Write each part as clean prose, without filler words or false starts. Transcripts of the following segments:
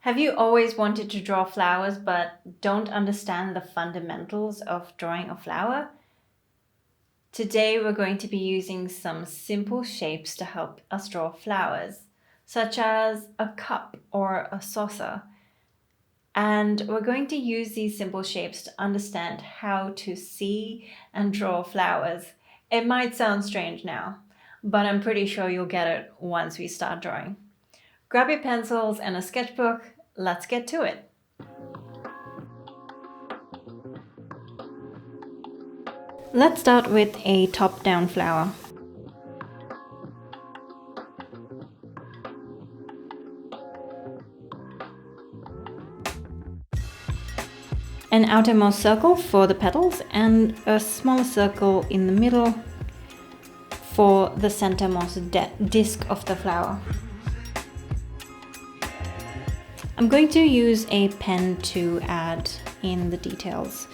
Have you always wanted to draw flowers but don't understand the fundamentals of drawing a flower? Today we're going to be using some simple shapes to help us draw flowers, such as a cup or a saucer. And we're going to use these simple shapes to understand how to see and draw flowers. It might sound strange now, but I'm pretty sure you'll get it once we start drawing. Grab your pencils and a sketchbook. Let's get to it. Let's start with a top-down flower. An outermost circle for the petals and a smaller circle in the middle for the centermost disc of the flower. I'm going to use a pen to add in the details.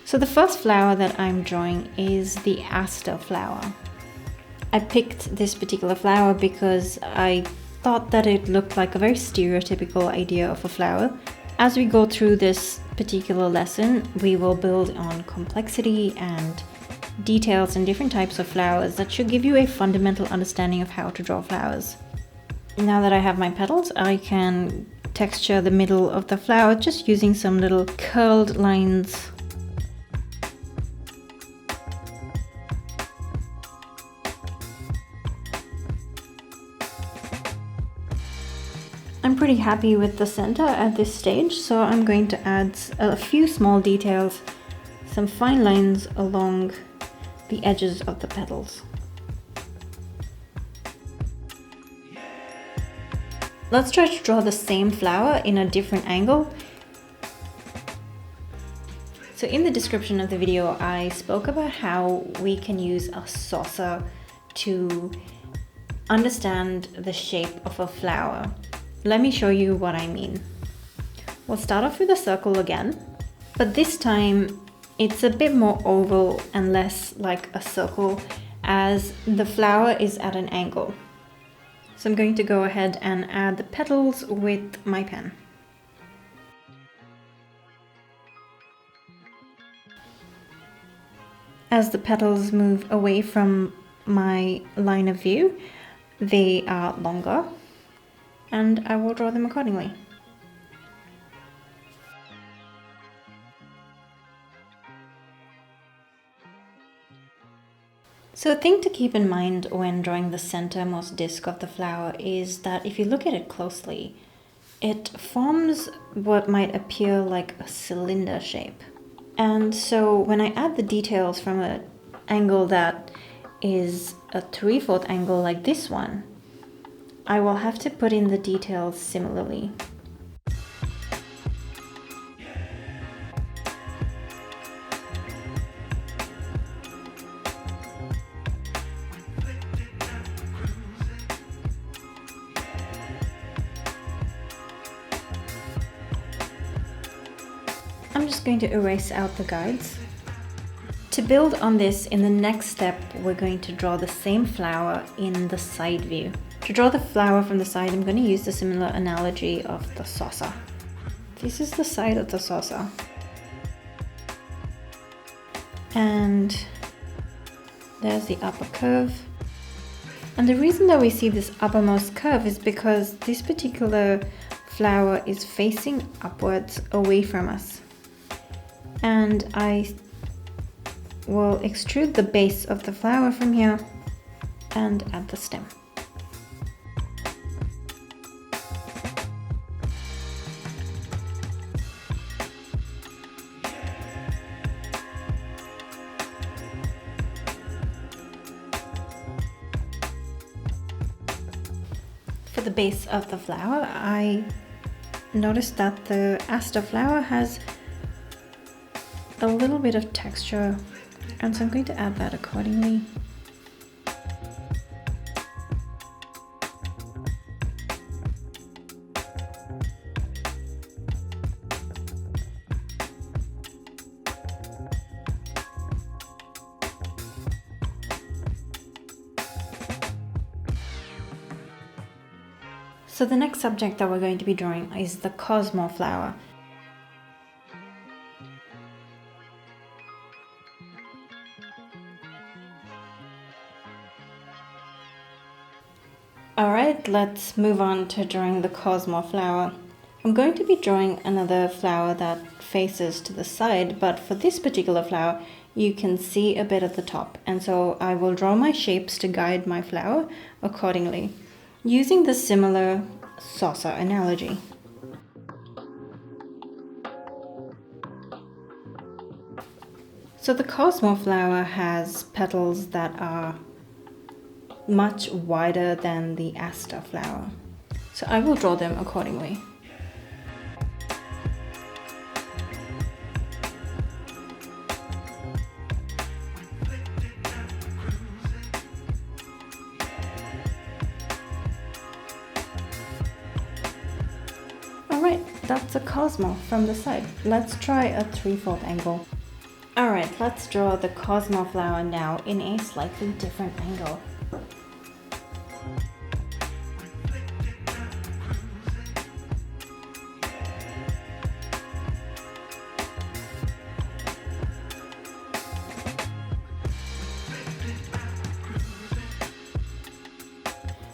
So the first flower that I'm drawing is the aster flower. I picked this particular flower because I thought that it looked like a very stereotypical idea of a flower. As we go through this particular lesson, we will build on complexity and details and different types of flowers that should give you a fundamental understanding of how to draw flowers. Now that I have my petals, I can texture the middle of the flower just using some little curled lines. I'm pretty happy with the center at this stage, so I'm going to add a few small details, some fine lines along the edges of the petals. Let's try to draw the same flower in a different angle. So in the description of the video, I spoke about how we can use a saucer to understand the shape of a flower. Let me show you what I mean. We'll start off with a circle again, but this time it's a bit more oval and less like a circle as the flower is at an angle. So I'm going to go ahead and add the petals with my pen. As the petals move away from my line of view, they are longer, and I will draw them accordingly. So a thing to keep in mind when drawing the centermost disc of the flower is that if you look at it closely, it forms what might appear like a cylinder shape. And so when I add the details from an angle that is a 3/4 angle like this one, I will have to put in the details similarly. I'm just going to erase out the guides. To build on this, in the next step, we're going to draw the same flower in the side view. To draw the flower from the side, I'm going to use the similar analogy of the saucer. This is the side of the saucer. And there's the upper curve. And the reason that we see this uppermost curve is because this particular flower is facing upwards away from us. And I will extrude the base of the flower from here and add the stem. For the base of the flower, I noticed that the aster flower has a little bit of texture, and so I'm going to add that accordingly. So the next subject that we're going to be drawing is the cosmo flower. Alright, let's move on to drawing the cosmo flower. I'm going to be drawing another flower that faces to the side, but for this particular flower you can see a bit at the top, and so I will draw my shapes to guide my flower accordingly, using the similar saucer analogy. So the cosmo flower has petals that are much wider than the aster flower, so I will draw them accordingly. Alright, that's a cosmo from the side. Let's try a 3/4 angle. Alright, let's draw the cosmo flower now in a slightly different angle.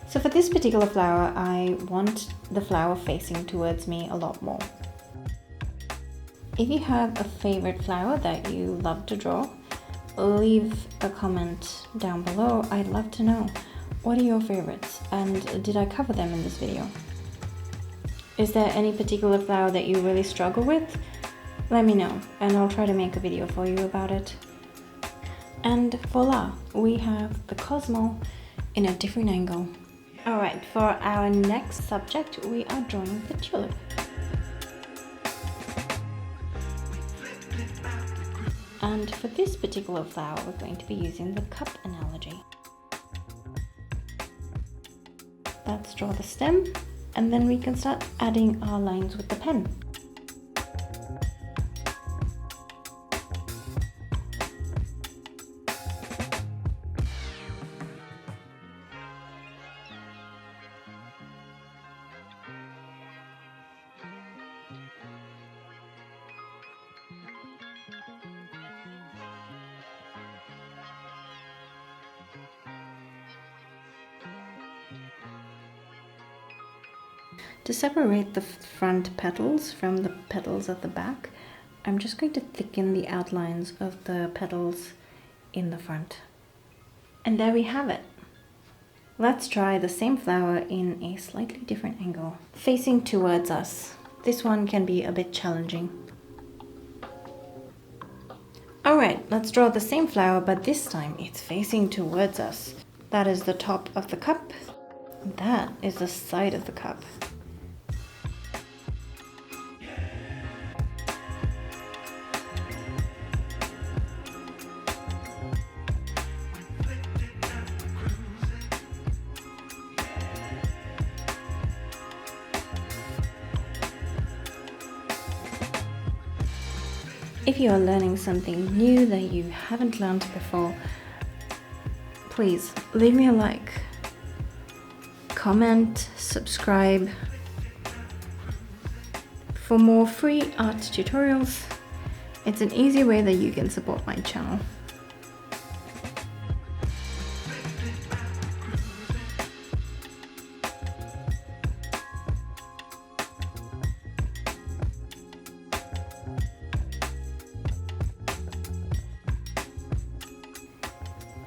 So for this particular flower, I want the flower facing towards me a lot more. If you have a favorite flower that you love to draw, leave a comment down below. I'd love to know, what are your favorites and did I cover them in this video? Is there any particular flower that you really struggle with? Let me know and I'll try to make a video for you about it. And voila, we have the cosmo in a different angle. Alright, for our next subject, we are drawing the tulip. And for this particular flower, we're going to be using the cup analogy. Let's draw the stem, and then we can start adding our lines with the pen. To separate the front petals from the petals at the back, I'm just going to thicken the outlines of the petals in the front. And there we have it. Let's try the same flower in a slightly different angle, facing towards us. This one can be a bit challenging. Alright, let's draw the same flower, but this time it's facing towards us. That is the top of the cup. That is the side of the cup. If you are learning something new that you haven't learned before, please leave me a like, comment, subscribe. For more free art tutorials, it's an easy way that you can support my channel.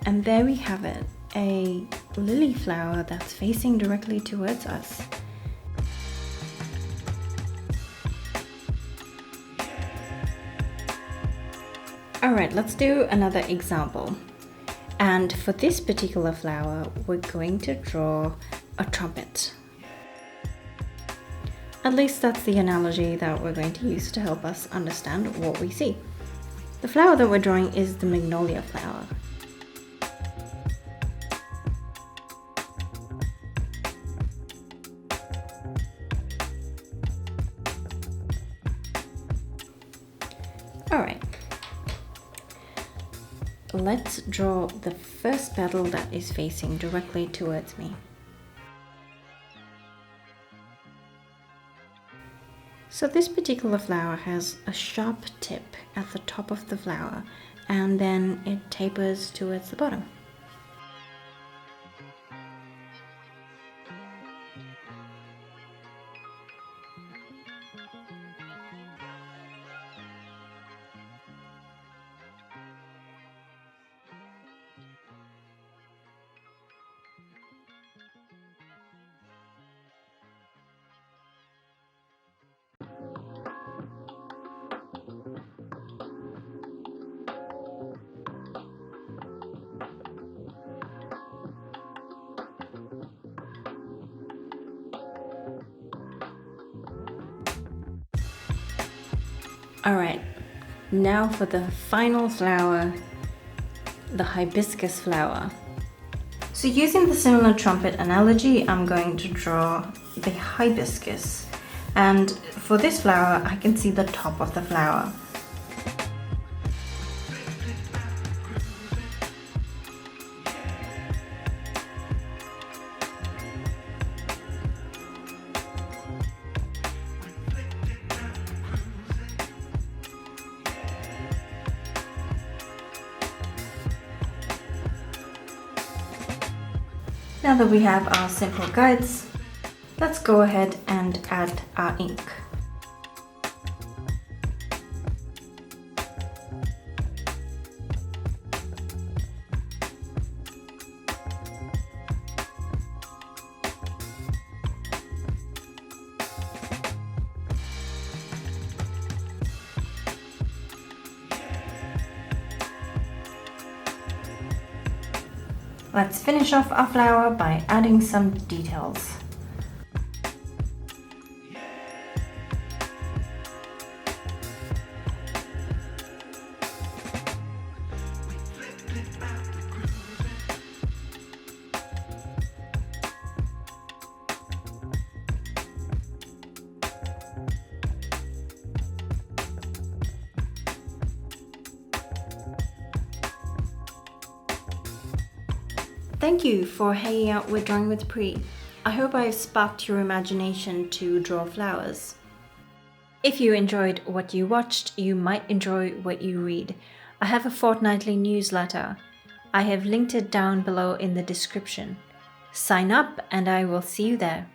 And there we have it, a lily flower that's facing directly towards us. Alright, let's do another example. And for this particular flower, we're going to draw a trumpet. At least that's the analogy that we're going to use to help us understand what we see. The flower that we're drawing is the magnolia flower. Alright, let's draw the first petal that is facing directly towards me. So this particular flower has a sharp tip at the top of the flower, and then it tapers towards the bottom. Alright, now for the final flower, the hibiscus flower. So using the similar trumpet analogy, I'm going to draw the hibiscus. And for this flower, I can see the top of the flower. Now that we have our simple guides, let's go ahead and add our ink. Let's finish off our flower by adding some details. Thank you for hanging out with Drawing with Pri. I hope I've sparked your imagination to draw flowers. If you enjoyed what you watched, you might enjoy what you read. I have a fortnightly newsletter. I have linked it down below in the description. Sign up and I will see you there.